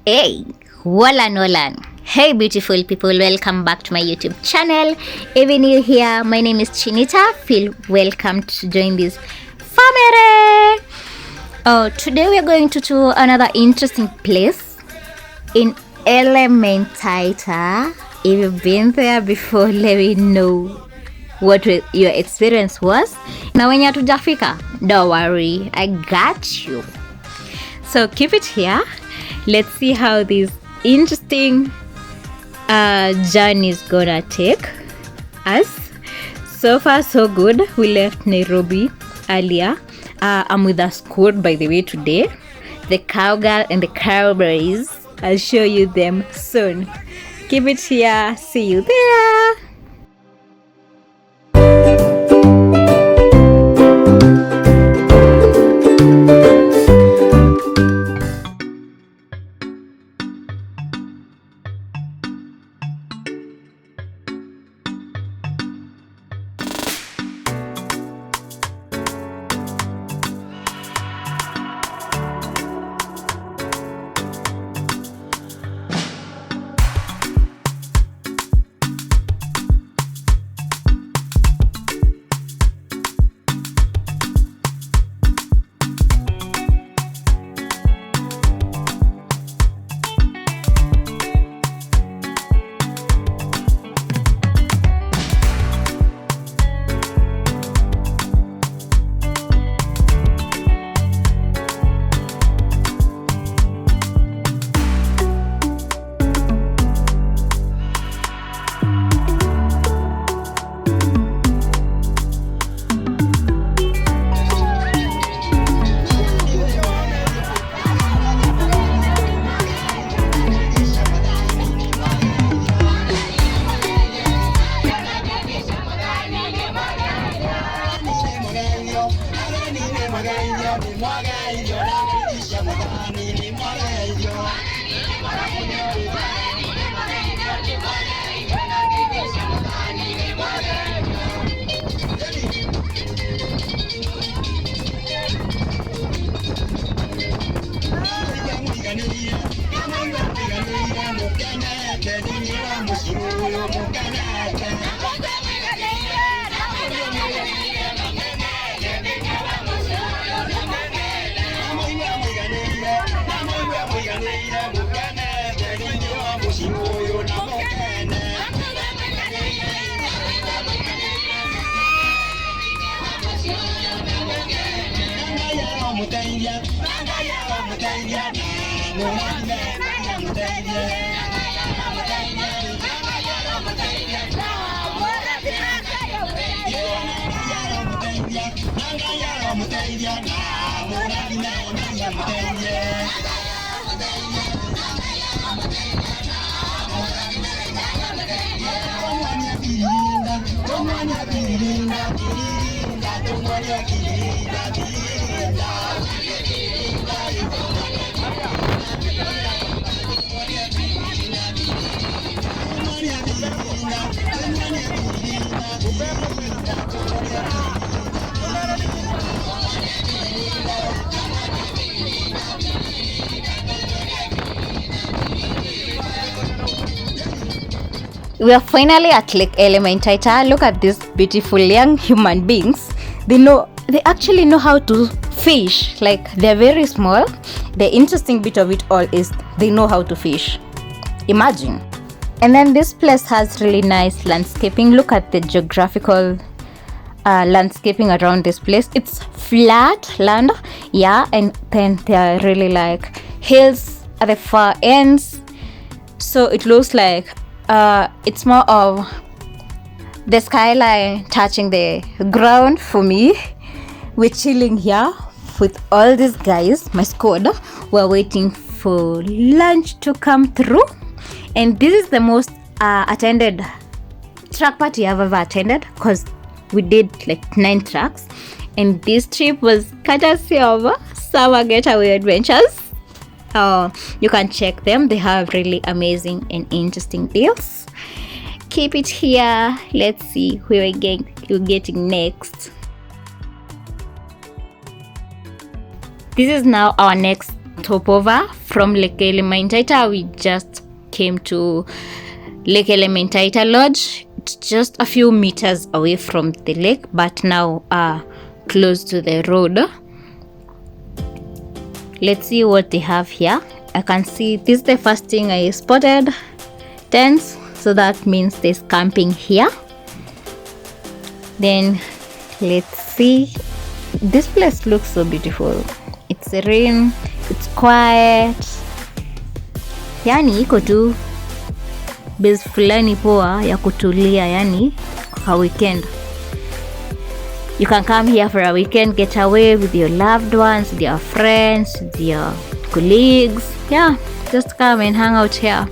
Hey, Walan. Hey beautiful people, welcome back to my YouTube channel. Even you're here, my name is Chinita. Feel welcome to join this family. Today we are going to another interesting place in Elementaita. If you've been there before, let me know what your experience was. Now when you're to Jafika, don't worry, I got you. So keep it here. Let's see how this interesting journey is gonna take us. So far so good. We left Nairobi earlier. I'm with a squad by the way today, the Cowgirls and the Cowboys. I'll show you them soon. Keep it here. See you there. We are finally at Lake Elementaita. Look at these beautiful young human beings. They actually know how to fish. Like, they're very small. The interesting bit of it all is they know how to fish. Imagine. And then this place has really nice landscaping. Look at the geographical landscaping around this place. It's flat land, yeah, and then there are really like hills at the far ends. So it looks like it's more of the skyline touching the ground for me. We're chilling here with all these guys, my squad. We're waiting for lunch to come through. And this is the most attended track party I've ever attended, because we did like 9 tracks. And this trip was courtesy of Summer Getaway Adventures. You can check them. They have really amazing and interesting deals. Keep it here. Let's see where we're getting next. This is now our next stopover from Lake Elementaita. We just came to Lake Elementaita Lodge. It's just a few meters away from the lake, but now close to the road. Let's see what they have here. I can see this is the first thing I spotted, tents, so that means there's camping here. Then let's see, this place looks so beautiful. It's serene, it's quiet, yani iko tu base fulani poa ya kutulia, yani kwa weekend. You can come here for a weekend getaway with your loved ones, with your friends, with your colleagues. Yeah, just come and hang out here.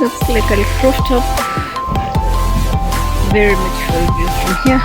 Looks like a rooftop. Very beautiful view from here.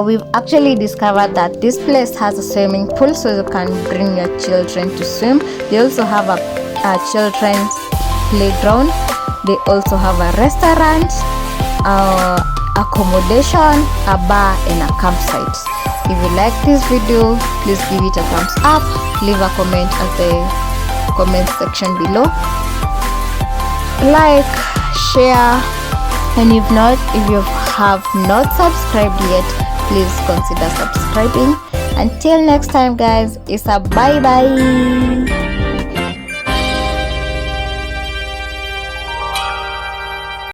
We've actually discovered that this place has a swimming pool, so you can bring your children to swim. They also have a children's playground. They also have a restaurant, accommodation, a bar, and a campsite. If you like this video, please give it a thumbs up, leave a comment at the comment section below, like, share, and if you have not subscribed yet, please consider subscribing. Until next time guys, it's a bye bye.